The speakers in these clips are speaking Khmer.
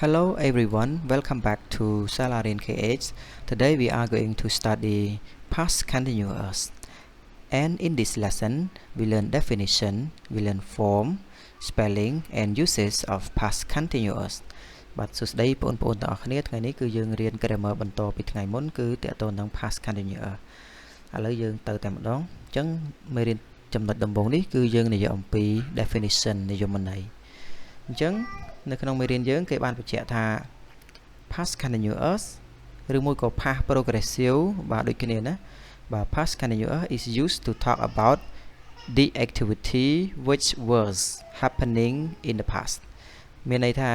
Hello everyone, welcome back to Salarin KH. Today we are going to study past continuous. And in this lesson, we learn definition, we learn form, spelling and uses of past continuous. បាទសួស្តីបងប្អូនទាំងអស់គ្នាថ្ងៃនេះគឺយើងរៀន grammar បន្តពីថ្ងៃមុនគឺតកតងនឹង past continuous ឥឡូវយើងទៅតែម្ដងអញ្ចឹងមេរៀនចំណុចដំបូងនេះគឺយើងនិយាយអំពី definition និយមន័យអញ្ចឹងនៅក្នុងមេរៀនយើងគេបានបញ្ជាក់ថា past continuous ឬមួយក៏ past progressive បាទដូចគ្នាណាបាទ past continuous is used to talk about the activity which was happening in the past មានន័យថា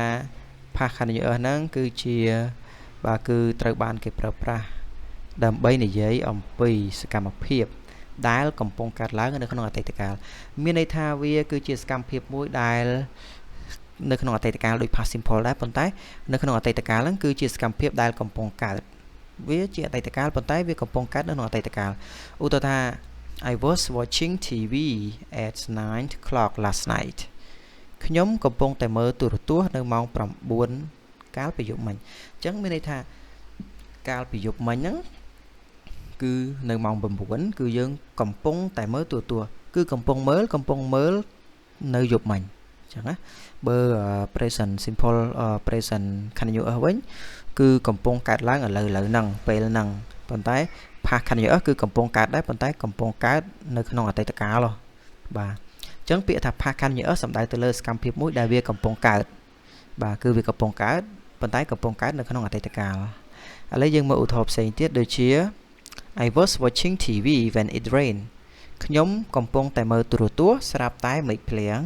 past continuous ហ្នឹងគឺជាបាទគឺត្រូវបានគេប្រើប្រាស់ដើម្បីនិយាយអំពីសកម្មភាពដែលកំពុងកើតឡើងនៅក្នុងអតីតកាលមានន័យថាវាគឺជាសកម្មភាពមួយដែលនៅក្នុងអតីតកាលដូច past simple ដែរប៉ុន្តែនៅក្នុងអតីតកាលហ្នឹងគឺជាសកម្មភាពដែលកំពុងកើតវាជាអតីតកាលប៉ុន្តែវាកំពុងកើតនៅក្នុងអតីតកាលឧទាហរណ៍ថា I was watching TV at 9 o'clock last night ខ្ញុំកំពុងតែមើលទូរទស្សន៍នៅម៉ោង 9 កាលពីយប់មិញអញ្ចឹងមានន័យថាកាលពីយប់មិញហ្នឹងគឺនៅម៉ោង 9 គឺយើងកំពុងតែមើលទូរទស្សន៍គឺកំពុងមើលនៅយប់មិញអញ្ចឹងណាបើ present simple present continuous វិញគឺកំពុងកើតឡើងឥឡូវហ្នឹងពេលហ្នឹងប៉ុន្តែ past continuous គឺកំពុងកើតដែរប៉ុន្តែកំពុងកើតនៅក្នុងអតីតកាលបាទអញ្ចឹងពាក្យថា past continuous សំដៅទៅលើសកម្មភាពមួយដែលវាកំពុងកើតបាទគឺវាកំពុងកើតប៉ុន្តែកំពុងកើតនៅក្នុងអតីតកាលឥឡូវយើងមើលឧទាហរណ៍ផ្សេងទៀតដូចជា I was watching TV when it rained ខ្ញុំកំពុងតែមើលទូរទស្សន៍ស្រាប់តែមេឃភ្លៀង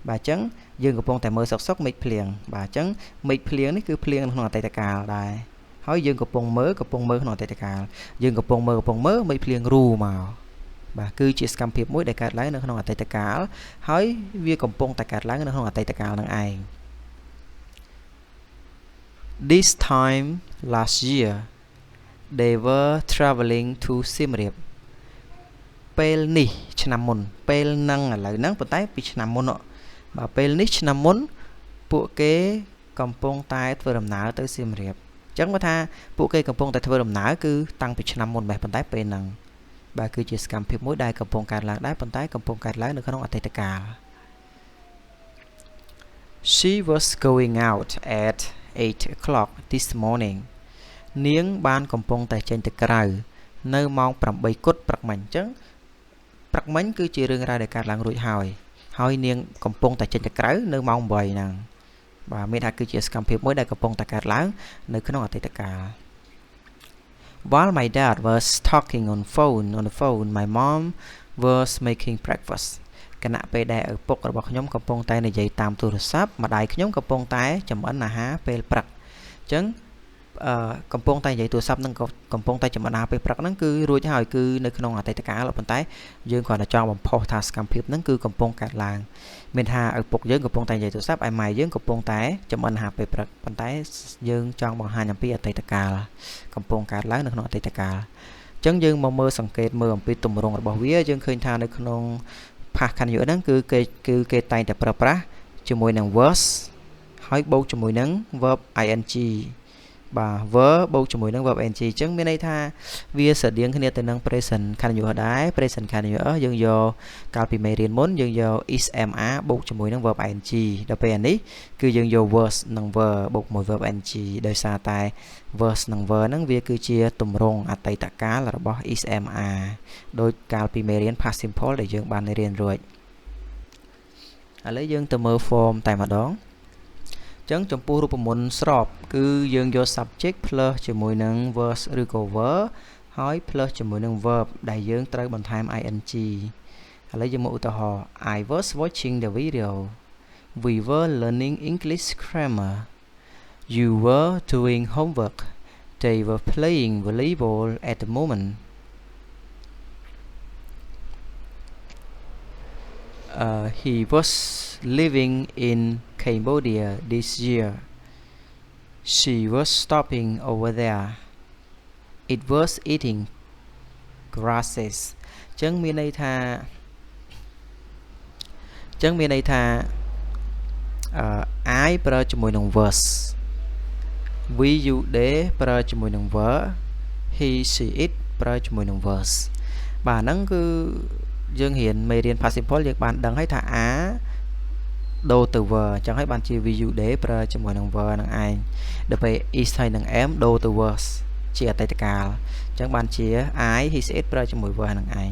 បាទអញ្ចឹងយើងកំពុងតែមើលសុកមេឃភ្លៀងបាទអញ្ចឹងមេឃភ្លៀងនេះគឺភ្លៀងក្នុងអតីតកាលដែរហើយយើងកំពុងមើលក្នុងអតីតកាលយើងកំពុងមើលមេឃភ្លៀងរូមកបាទគឺជាសកម្មភាពមួយដែលកើតឡើងនៅក្នុងអតីតកាលហើយវាកំពុងតែកើតឡើងនៅក្នុងអតីតកាលនឹងឯង This time last year they were traveling to Siem Reap ពេលនេះឆ្នាំមុនពេលហ្នឹងឥឡូវហ្នឹងប៉ុន្តែពីឆ្នាំមុនបាទពេលនេះឆ្នាំមុនពួកគេកំពុងតែធ្វើដំណើរទៅសៀមរាបអញ្ចឹងបើថាពួកគេកំពុងតែធ្វើដំណើរគឺតាំងពីឆ្នាំមុនប៉ុន្តែពេលហ្នឹងបាទគឺជាសកម្មភាពមួយដែលកំពុងកើតឡើងដែរប៉ុន្តែកំពុងកើតឡើងនៅក្នុងអតីតកាល She was going out at 8 o'clock this morning នាងបានកំពុងតែចេញទៅក្រៅនៅម៉ោង 8 គត់ព្រឹកមិញអញ្ចឹងព្រឹកមិញគឺជារឿងរ៉ាវដែលកើតឡើងរួចហើយនាងកំពុងតែចេញទៅក្រៅនៅម៉ោង 8 ហ្នឹងបាទមានថាគឺជាសកម្មភាពមួយដែលកំពុងតែកើតឡើងនៅក្នុងអតីតកាល While my dad was talking on the phone my mom was making breakfast គណៈពេលដែលឪពុករបស់ខ្ញុំកំពុងតែនិយាយតាមទូរស័ព្ទម្ដាយខ្ញុំកំពុងតែចម្អិនអាហារពេលព្រឹកអញ្ចឹងកំពុងតែនិយាយទូរស័ព្ទនឹងកំពុងតែចម្អិនអាហារពេលព្រឹកហ្នឹងគឺរួចហើយគឺនៅក្នុងអតីតកាលប៉ុន្តែយើងគ្រាន់តែចង់បំផុសថាសកម្មភាពហ្នឹងគឺកំពុងកើតឡើងមានថាឪពុកយើងកំពុងតែនិយាយទូរស័ព្ទឯម៉ែយើងកំពុងតែចម្អិនអាហារពេលព្រឹកប៉ុន្តែយើងចង់បង្ហាញអំពីអតីតកាលកំពុងកើតឡើងនៅក្នុងអតីតកាលអញ្ចឹងយើងមកមើលសង្កេតមើលអំពីទម្រង់របស់វាយើងឃើញថានៅក្នុង past continuous ហ្នឹងគឺគេតែងតែប្រើប្រាស់ជាមួយនឹង was ហើយបូកជាមួយនឹង verb ing បាទ verb បូកជាមួយនឹង verb ing អញ្ចឹងមានន័យថាវាស្រដៀងគ្នាទៅនឹង present continuous ដែរ present continuous យើងយកកាលពីមេរៀនមុនយើងយក is am are បូកជាមួយនឹង verb ing ដល់ពេលនេះគឺយើងយក was និង were បូកមួយ verb ing ដោយសារតែ was និង were ហ្នឹងវាគឺជាទម្រង់អតីតកាលរបស់ is am are ដោយកាលពីមេរៀន past simple ដែលយើងបានរៀនរួចឥឡូវយើងទៅមើល form តែម្ដងចឹងចំពោះរូបមន្តស្របគឺយើងយក subject plus ជាមួយនឹង verb ឬក៏ were ហើយ plus ជាមួយនឹង verb ដែលយើងត្រូវបន្ថែម ing ឥឡូវយើងមកឧទាហរណ៍ I was watching the video we were learning English grammar you were doing homework they were playing volleyball at the moment he was living in Cambodia this year. She was stopping over there. It was eating grasses. ចឹងមានន័យថាI ប្រើជាមួយនឹង was we you they ប្រើជាមួយនឹង verb he she it ប្រើជាមួយនឹង verbs បាទហ្នឹងគឺយើងរៀនមេរៀន past simple យើងបានដឹងហើយថា a ដូរទៅ verb អញ្ចឹងហើយបានជា we you they ប្រើជាមួយនឹង verb ហ្នឹងឯងដល់ពេល is ហើយនឹង am ដូរទៅ verbs ជាអតីតកាលអញ្ចឹងបានជា I he she it ប្រើជាមួយ verb ហ្នឹងឯង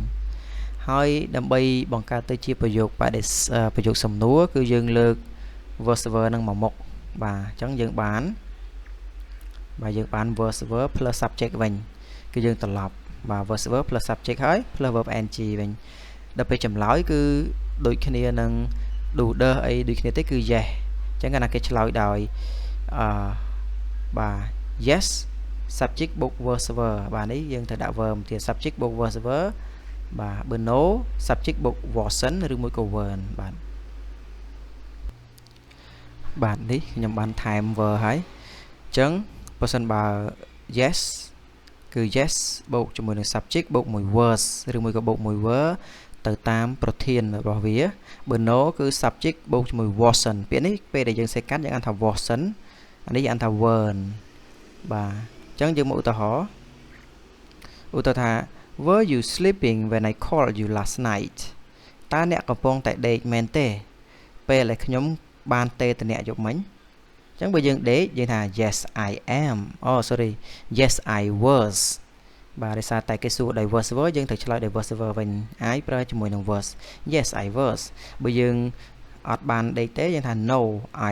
ហើយដើម្បីបង្កើតទៅជាប្រយោគប្រយោគសំណួរគឺយើងលើក verb ហ្នឹងមកមុខបាទអញ្ចឹងយើងបាន verb plus subject វិញគឺយើងត្រឡប់បាទ verb plus subject ហើយ plus verb ing វិញដល់ពេលចម្លើយគឺដូចគ្នានឹង do the អីដូចគ្នាទេគឺ yes អញ្ចឹងកាលណាគេឆ្លើយដោយបាទ yes subject បូក verb បាទនេះយើងត្រូវដាក់ verb ទៀត subject បូក verb បាទបើ no subject បូក wasn't ឬមួយក៏ weren't បាទនេះខ្ញុំបានថែម verb ហើយអញ្ចឹងបើសិនបើ yes គឺ yes បូកជាមួយនឹង subject បូកមួយ was ឬមួយក៏បូកមួយ were ទៅតាមប្រធានរបស់វាបើ no គឺ subject បូកជាមួយ wasn't ពាក្យនេះពេលដែលយើងសេកាត់យើងអានថា wasn't អានេះយើងអានថា weren't បាទអញ្ចឹងយើងមកឧទាហរណ៍ថា were you sleeping when I called you last night តើអ្នកកំពុងតែដេកមែនទេពេលដែលខ្ញុំបានទេទៅអ្នកយកមិញអញ្ចឹងបើយើងដេកយើងថា yes I am sorry yes I was បាទដោយសារតែគេសួរដោយ was were យើងត្រូវឆ្លើយដោយ was were វិញ I ប្រើជាមួយនឹង was yes I was បើយើងអត់បានដេកទេយើងថា no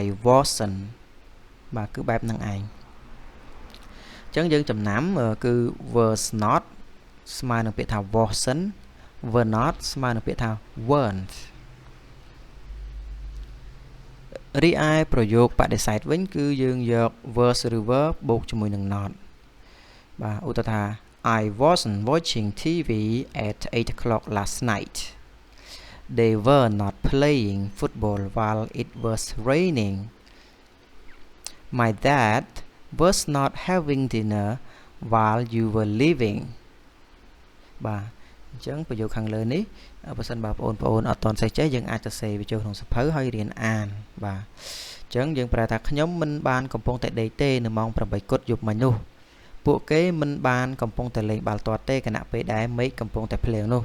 I wasn't បាទគឺបែបហ្នឹងឯងអញ្ចឹងយើងចំណាំគឺ was not ស្មើនឹងពាក្យថា wasn't were not ស្មើនឹងពាក្យថា weren't រីឯប្រយោគបដិសេធវិញគឺយើងយក was ឬ were បូកជាមួយនឹង not បាទឧទាហរណ៍ថា I wasn't watching TV at 8 o'clock last night. They were not playing football while it was raining. My dad was not having dinner while you were leaving. បាទអញ្ចឹងប្រយោគខាងលើនេះបើសិនបើបងប្អូនអត់ទាន់សេះចេះយើងអាចទៅសេវាចូលក្នុងសភៅហើយរៀនអានបាទអញ្ចឹងយើងប្រើថាខ្ញុំមិនបានកំពុងតែដេកទេនៅម៉ោង 8 គត់យប់មិញនោះពួកគេមិនបានកំពុងតែលេងបាល់ទាត់ទេគណៈពេលដែលមេឃកំពុងតែភ្លៀងនោះ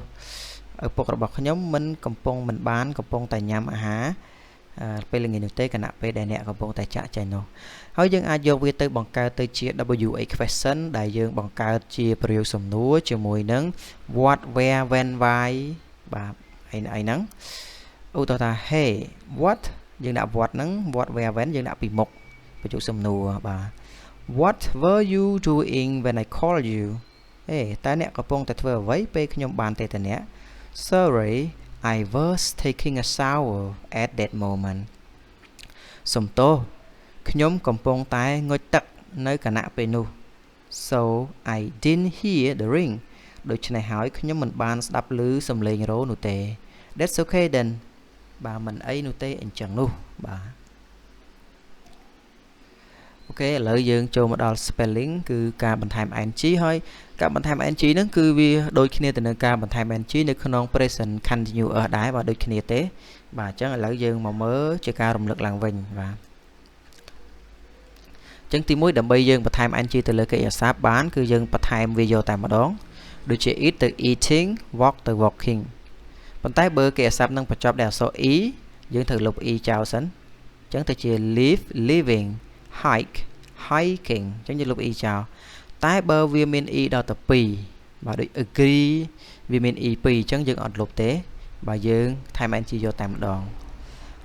ឪពុករបស់ខ្ញុំមិនបានកំពុងតែញ៉ាំអាហារពេលល្ងាចនោះទេគណៈពេលដែលអ្នកកំពុងតែចាក់ចែងនោះហើយយើងអាចយកវាទៅបង្កើតទៅជា WA question ដែលយើងបង្កើតជាប្រយោគសំណួរជាមួយនឹង what where when why បាទអីហ្នឹងឧទាហរណ៍ថា hey what យើងដាក់ what ហ្នឹង what where when យើងដាក់ពីមុខប្រយោគសំណួរបាទ What were you doing when I called you តើអ្នកកំពុងតែធ្វើអ្វីពេលខ្ញុំបានទេតើអ្នក Sorry I was taking a shower at that moment សំទោសខ្ញុំកំពុងតែងូតទឹកនៅគណៈពេលនោះ So I didn't hear the ring ដូច្នេះហើយខ្ញុំមិនបានស្ដាប់ឮសំឡេងរោនោះទេ That's okay then បាទមិនអីនោះទេអញ្ចឹងនោះបាទអូខេឥឡូវយើងចូលមកដល់ spelling គឺការបន្ថែម ing ហើយការបន្ថែម ing ហ្នឹងគឺវាដូចគ្នាទៅនឹងការបន្ថែម ing នៅក្នុង present continuous ដែរបាទដូចគ្នាទេបាទអញ្ចឹងឥឡូវយើងមកមើលជាការរំលឹកឡើងវិញបាទអញ្ចឹងទី1ដើម្បីយើងបន្ថែម ing ទៅលើកិរិយាសព្ទបានគឺយើងបន្ថែមវាយកតែម្ដងដូចជា eat ទៅ eating walk ទៅ walking ប៉ុន្តែបើកិរិយាសព្ទនឹងបញ្ចប់ដោយអក្សរ e យើងត្រូវលុប e ចោលសិនអញ្ចឹងទៅជា live living hike hiking អញ្ចឹងយើងលុប e ចោលតែបើវាមាន e ដល់ទៅ2បាទដូច agree វាមាន e 2អញ្ចឹងយើងអត់លុបទេបើយើងថែម ing យកតែម្ដង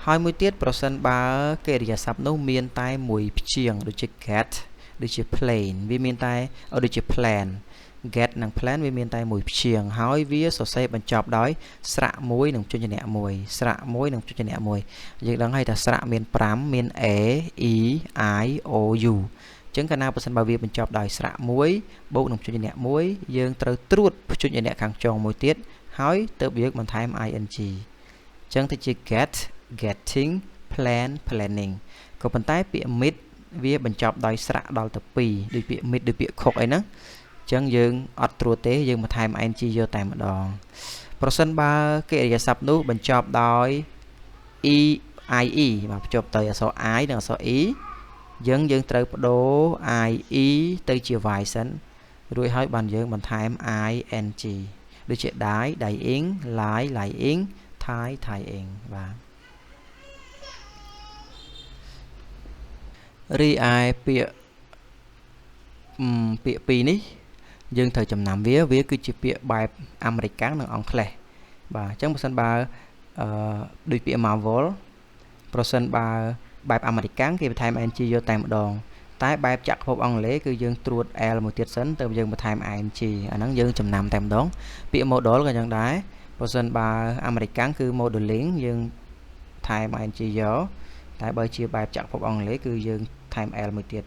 ហើយមួយទៀតប្រសិនបើកិរិយាសព្ទនោះមានតែមួយព្យាង្គដូចជា get ដូចជា plane វាមានតែដូចជា plan get និង plan វាមានតែមួយព្យាង្គហើយវាសរសេរបញ្ចប់ដោយស្រៈមួយនិងព្យញ្ជនៈមួយស្រៈមួយនិងព្យញ្ជនៈមួយយើងដឹងហើយថាស្រៈមាន5មាន a e i o u អញ្ចឹងកាលណាបើសិនបើវាបញ្ចប់ដោយស្រៈមួយបូកនឹងព្យញ្ជនៈមួយយើងត្រូវត្រួតព្យញ្ជនៈខាងចុងមួយទៀតហើយទើបយើងបន្ថែម ing អញ្ចឹងទៅជា get getting plan planning ក៏ប៉ុន្តែពាក្យ mid វាបញ្ចប់ដោយស្រៈដល់ទៅ2ដូចពាក្យ mid ដូចពាក្យ cook អីហ្នឹងអញ្ចឹងយើងអត់ត្រួតទេយើងបន្ថែម ing យកតែម្ដងប្រសិនបើកិរិយាសព្ទនោះបញ្ចប់ដោយ ie បាទបញ្ចប់ដោយអក្សរ i និងអក្សរ e យើងត្រូវបដូរ IE ទៅជា Y សិនរួចហើយបានយើងបន្ថែម ING ដូចជា dying lying tying បាទរីឯពាក្យពីរនេះយើងត្រូវចំណាំវាគឺជាពាក្យបែបអាមេរិកនិងអង់គ្លេសបាទអញ្ចឹងបើសិនបើដូចពាក្យ Marvel ប្រសិនបើបែបអាមេរិកគេបន្ថែម ing យកតែម្ដងតែបែបចក្រភពអង់គ្លេសគឺយើងត្រួត l មួយទៀតសិនទៅយើងបន្ថែម ing អាហ្នឹងយើងចំណាំតែម្ដងពាក្យ model ក៏យ៉ាងដែរប្រសិនបើអាមេរិកគឺ modeling យើងថែម ing យកតែបើជាបែបចក្រភពអង់គ្លេសគឺយើងថែម l មួយទៀត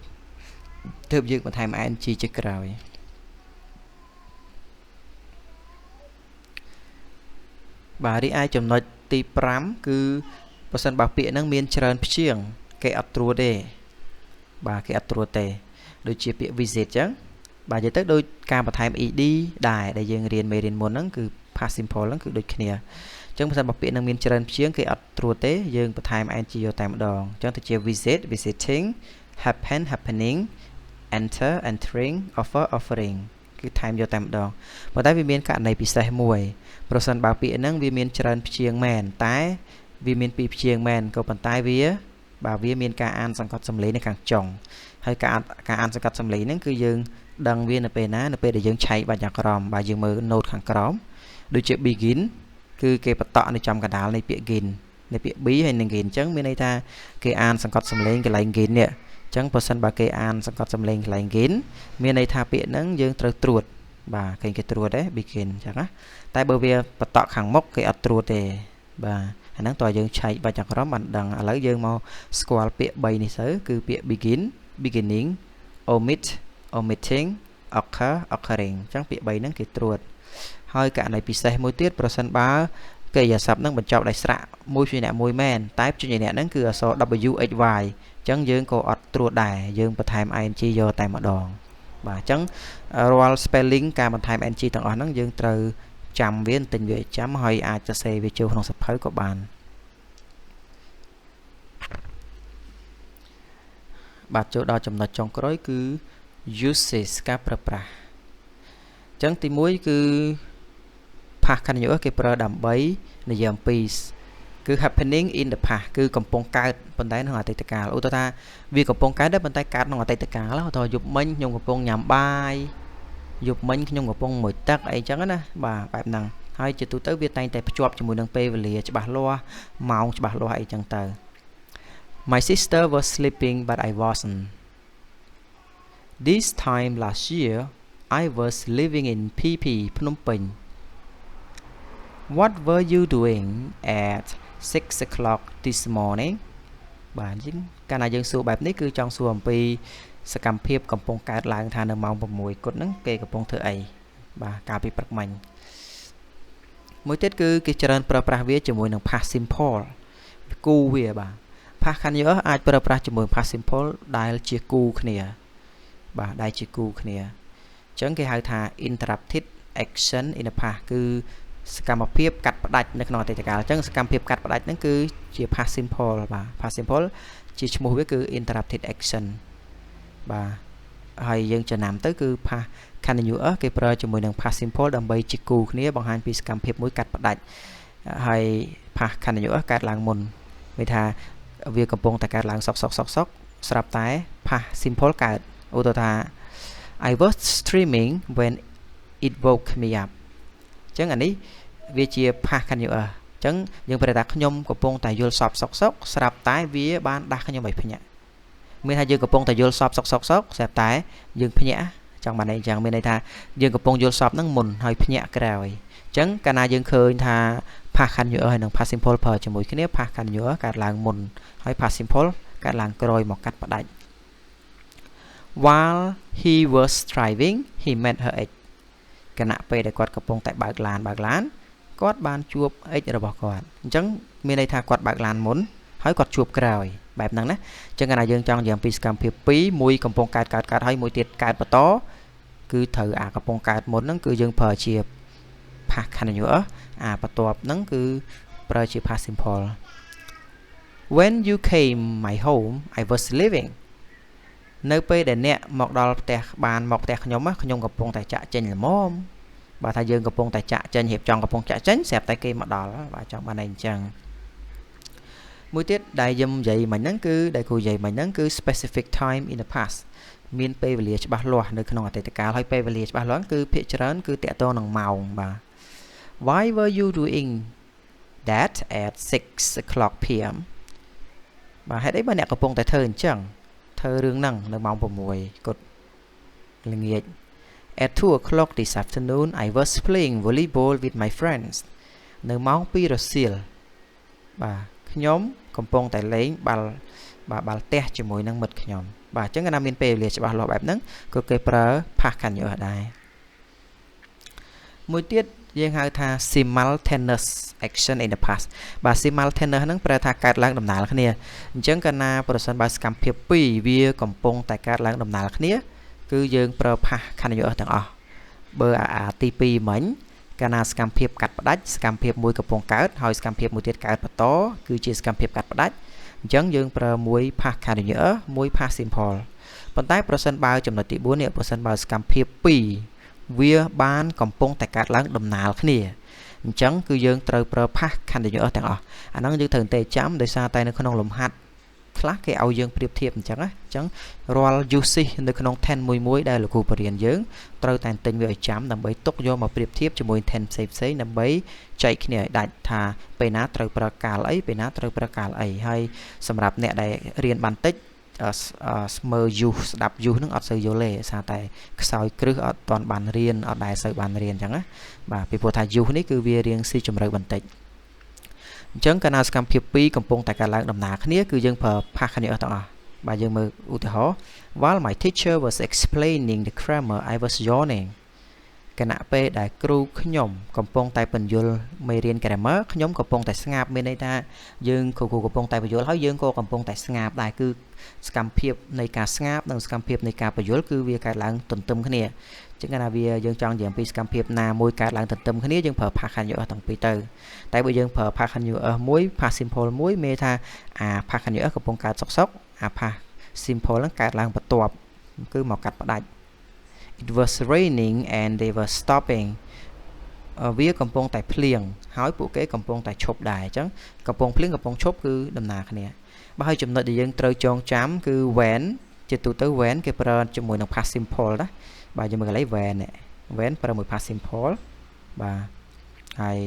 ទើបយើងបន្ថែម ing ជាក្រោយបាទរីឯចំណុចទី5គឺប្រសិនបើពាក្យហ្នឹងមានច្រើនព្យាង្គគេអត់ត្រួតទេបាទគេអត់ត្រួតទេដូចជាពាក្យ visit ចឹងបាទនិយាយទៅដូចការបន្ថែម ed ដែរដែលយើងរៀនមេរៀនមុនហ្នឹងគឺ past simple ហ្នឹងគឺដូចគ្នាអញ្ចឹងប្រសិនបើពាក្យហ្នឹងមានច្រើនព្យាង្គគេអត់ត្រួតទេយើងបន្ថែម ing យកតែម្ដងអញ្ចឹងទៅជា visit visiting happen happening enter entering offer offering គឺថែមយកតែម្ដងប៉ុន្តែវាមានករណីពិសេសមួយប្រសិនបើពាក្យហ្នឹងវាមានច្រើនព្យាង្គមែនតែវាមានពីរព្យាង្គមែនក៏ប៉ុន្តែវាមានការអានសង្កត់សំឡេងនៅខាងចុងហើយការអានសង្កត់សំឡេងហ្នឹងគឺយើងដឹងវានៅពេលណានៅពេលដែលយើងឆែកបាច់យ៉ាងក្រមបាទយើងមើល note ខាងក្រោមដូចជា begin គឺគេបន្តនៅចំកណ្ដាលនៃពាក្យ begin នៃពាក្យ b ហើយនឹង begin អញ្ចឹងមានន័យថាគេអានសង្កត់សំឡេងកន្លែង begin នេះអញ្ចឹងបើសិនបើគេអានសង្កត់សំឡេងកន្លែង begin មានន័យថាពាក្យហ្នឹងយើងត្រូវត្រួតបាទឃើញគេត្រួតទេ begin អញ្ចឹងណាតែបើវាបន្តខាងមុខគេអត់ត្រួតទេបាទអាហ្នឹងតើយើងឆែកបាច់យ៉ាងក្រមបានដឹងឥឡូវយើងមកស្គាល់ពាក្យ3នេះទៅគឺពាក្យ begin beginning omit omitting occur occurring អញ្ចឹងពាក្យ3ហ្នឹងគេត្រួតហើយករណីពិសេសមួយទៀតប្រសិនបើកិរិយាសព្ទហ្នឹងបញ្ចប់ដោយស្រៈមួយព្យញ្ជនៈមួយមែនតែព្យញ្ជនៈហ្នឹងគឺអក្សរ w h y អញ្ចឹងយើងក៏អត់ត្រួតដែរយើងបន្ថែម ing យកតែម្ដងបាទអញ្ចឹងរាល់ spelling ការបន្ថែម ing ទាំងអស់ហ្នឹងយើងត្រូវចាំវាទិញវាចាំហើយអាចសរសេរវាចូលក្នុងសៀវភៅក៏បានបាទចូលដល់ចំណុចចុងក្រោយគឺ uses ការប្រើប្រាស់អញ្ចឹងទី1គឺ past continuous គេប្រើដើម្បីនិយាយអំពីគឺ happening in the past គឺកំពុងកើតប៉ុន្តែក្នុងអតីតកាលឧទាហរណ៍ថាវាកំពុងកើតដែរប៉ុន្តែកើតក្នុងអតីតកាលឧទាហរណ៍យប់មិញខ្ញុំកំពុងញ៉ាំបាយយប់មិញខ្ញុំកំពុងងុយទឹកអីចឹងណាបាទបែបហ្នឹងហើយជាទូទៅវាតែងតែភ្ជាប់ជាមួយនឹងពេលវេលាច្បាស់លាស់ម៉ោងច្បាស់លាស់អីចឹងទៅ My sister was sleeping but I wasn't This time last year I was living in PP ភ្នំពេញ What were you doing at 6 o'clock this morning បាទអញ្ចឹងកាលណាយើងសួរបែបនេះគឺចង់សួរអំពីសកម្មភាពកំពុងកើតឡើងថានៅម៉ោង6គត់ហ្នឹងគេកំពុងធ្វើអីបាទកាលពីព្រឹកមិញមួយទៀតគឺគេច្រើនប្រើប្រាស់វាជាមួយនឹង past simple គូវាបាទ past continuous អាចប្រើប្រាស់ជាមួយ past simple ដែលជាគូគ្នាបាទដែលជាគូគ្នាអញ្ចឹងគេហៅថា interrupted action in the past គឺសកម្មភាពកាត់ផ្ដាច់នៅក្នុងអតីតកាលអញ្ចឹងសកម្មភាពកាត់ផ្ដាច់ហ្នឹងគឺជា past simple បាទ past simple ជាឈ្មោះវាគឺ interrupted action បាទហើយយើងចំណាំទៅគឺ past continuous គេប្រើជាមួយនឹង past simple ដើម្បីជាគូគ្នាបង្ហាញពីសកម្មភាពមួយកាត់ផ្ដាច់ហើយ past continuous កើតឡើងមុនវាថាវាកំពុងតែកើតឡើងសុកស្រាប់តែ past simple កើតឧទាហរណ៍ថា I was streaming when it woke me up អញ្ចឹងអានេះវាជា past continuous អញ្ចឹងយើងប្រែថាខ្ញុំកំពុងតែយល់សពសុកស្រាប់តែវាបានដាស់ខ្ញុំឲ្យភ្ញាក់មានថាយើងកំពុងតែយល់សពសុកស្រាប់តែយើងភ្ញាក់ចង់បានន័យអញ្ចឹងមានន័យថាយើងកំពុងយល់សពហ្នឹងមុនហើយភ្ញាក់ក្រោយអញ្ចឹងកាលណាយើងឃើញថា past continuous ហើយនិង past simple ប្រើជាមួយគ្នា past continuous កើតឡើងមុនហើយ past simple កើតឡើងក្រោយមកកាត់ផ្ដាច់ While he was driving he met her ex គណៈពេលដែលគាត់កំពុងតែបើកឡានគាត់បានជួប ex របស់គាត់អញ្ចឹងមានន័យថាគាត់បើកឡានមុនហើយគាត់ជួបក្រោយបែបហ្នឹងណាអញ្ចឹងកាលណាយើងចង់និយាយអំពីសកម្មភាព2មួយកំពុងកើតហើយមួយទៀតកើតបន្តគឺត្រូវអាកំពុងកើតមុនហ្នឹងគឺយើងប្រើជា past continuous អាបន្ទាប់ហ្នឹងគឺប្រើជា past simple When you came my home I was living nơi pe để nè mọc đo tè bàn mọc tè nhóm á nhóm gặp bông tài chạ trên là mồm bà thay dương gặp bông tài chạ trên hiệp tròn gặp bông chạ tránh xẹp tay kia mặt đỏ đó và trong ban này chẳng mũi tiết đại dâm dậy mà nắng cứ đại cụ dậy mà nắng cứ specific time in the past miền pe về liệt bắt loa nơi khung tại cả hay pe về liệt bắt loa cứ phía trên cứ tẹt to nòng màu bà why were you doing that at 6 o'clock p.m. bà hãy đấy bà nè gặp bông tại thơ chẳng thơ rương năng nơi mong vào mùi cột là nghiệt. At 2 o'clock this afternoon I was playing volleyball with my friends nơi mong pi rồi xìl bà nhóm cầm bông tại lấy bà tè cho mùi năng mật nhóm bà chẳng cái nam miền pe liệt cho bà lọ bẹp nắng có cái prơ phá khăn nhớ ở đây mùi tiết riêng hai tha simultaneous action in the past bà simultaneous nắng prơ tha cát lãng đầm nà là kia chẳng cái na person bà scam phiệp pi vía cầm bông tại cát lãng đầm nà là kia cứ dương prơ phá khăn nhớ ở tầng ở bơ tp mảnh cái na scam phiệp cắt đách scam phiệp mùi cầm bông cát hỏi scam phiệp mùi tiết cát bát to cứ chỉ scam phiệp cắt đách chẳng dương prơ mùi phá khăn nhớ mùi phá simpleប៉ុន្តែប្រសិនបើចំណុចទី4នេះប្រសិនបើសកម្មភាព2វាបានកំពុងតែកើតឡើងដំណាលគ្នាអញ្ចឹងគឺយើងត្រូវប្រើ past continuous ទាំងអស់អាហ្នឹងយើងត្រូវតែចាំដោយសារតែនៅក្នុងលំហាត់ខ្លះគេឲ្យយើងប្រៀបធៀបអញ្ចឹងណាអញ្ចឹងរាល់ usage នៅក្នុង tense មួយដែលលោកគ្រូបរៀនយើងត្រូវតែទិញវាឲ្យចាំដើម្បីទុកយកមកប្រៀបធៀបជាមួយ tense ផ្សេងៗដើម្បីចែកគ្នាឲ្យដាច់ថាពេលណាត្រូវប្រើកាលអីពេលណាត្រូវប្រើកាលអីហើយសម្រាប់អ្នកដែលរៀនបានតិចមើល use ស្ដាប់ use នឹងអត់សូវយល់ទេសារតែខ្សោយគ្រឹះអត់ទាន់បានរៀនអត់ដែលសូវបានរៀនអញ្ចឹងណាបាទពីព្រោះថា use នេះគឺវារៀងស៊ីជម្រៅបន្តិចអញ្ចឹងកាលណាសកម្មភាព2កំពុងតែកើតឡើងដំណើរគ្នាគឺយើងប្រើ past continuous ទាំងអស់បាទយើងមើលឧទាហរណ៍ while my teacher was explaining the grammar I was yawning គណៈពេលដែលគ្រូខ្ញុំកំពុងតែបញ្យល់មេរៀន grammar ខ្ញុំកំពុងតែស្ងាប់មានន័យថាយើងគ្រូកំពុងតែបញ្យល់ហើយយើងក៏កំពុងតែស្ងាប់ដែរគឺសកម្មភាពនៃការស្ងាប់និងសកម្មភាពនៃការបញ្យល់គឺវាកើតឡើងទន្ទឹមគ្នាចឹងណាវាយើងចង់និយាយអំពីសកម្មភាពណាមួយកើតឡើងទន្ទឹមគ្នាយើងប្រើ past continuous ទាំងពីរទៅតែបើយើងប្រើ past continuous មួយ past simple មួយមានថាអា past continuous កំពុងកើតសុកអា past simple ហ្នឹងកើតឡើងបន្ទាប់គឺមកកាត់ផ្ដាច់It was raining and they were stopping វាកំពុងតែភ្លៀងហើយពួកគេកំពុងតែឈប់ដែរអញ្ចឹងកំពុងភ្លៀងកំពុងឈប់គឺដំណើរគ្នាបើហើយចំណុចដែលយើងត្រូវចងចាំគឺ when ជាទូទៅ when គេប្រើជាមួយនឹង past simple ណាបាទយើងមើលកន្លែង when ប្រើមួយ past simple បាទហើយ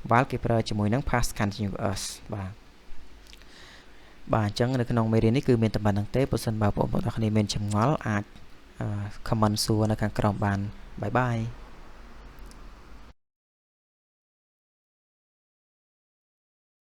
while គេប្រើជាមួយនឹង past continuous បាទអញ្ចឹងនៅក្នុងមេរៀននេះគឺមានតែប៉ុណ្្នឹងទេបើសិនបើបងប្អូនទាំងគ្នាមានចម្ងល់អាចcomment សួរនៅខាងក្រោមបានបាយបាយ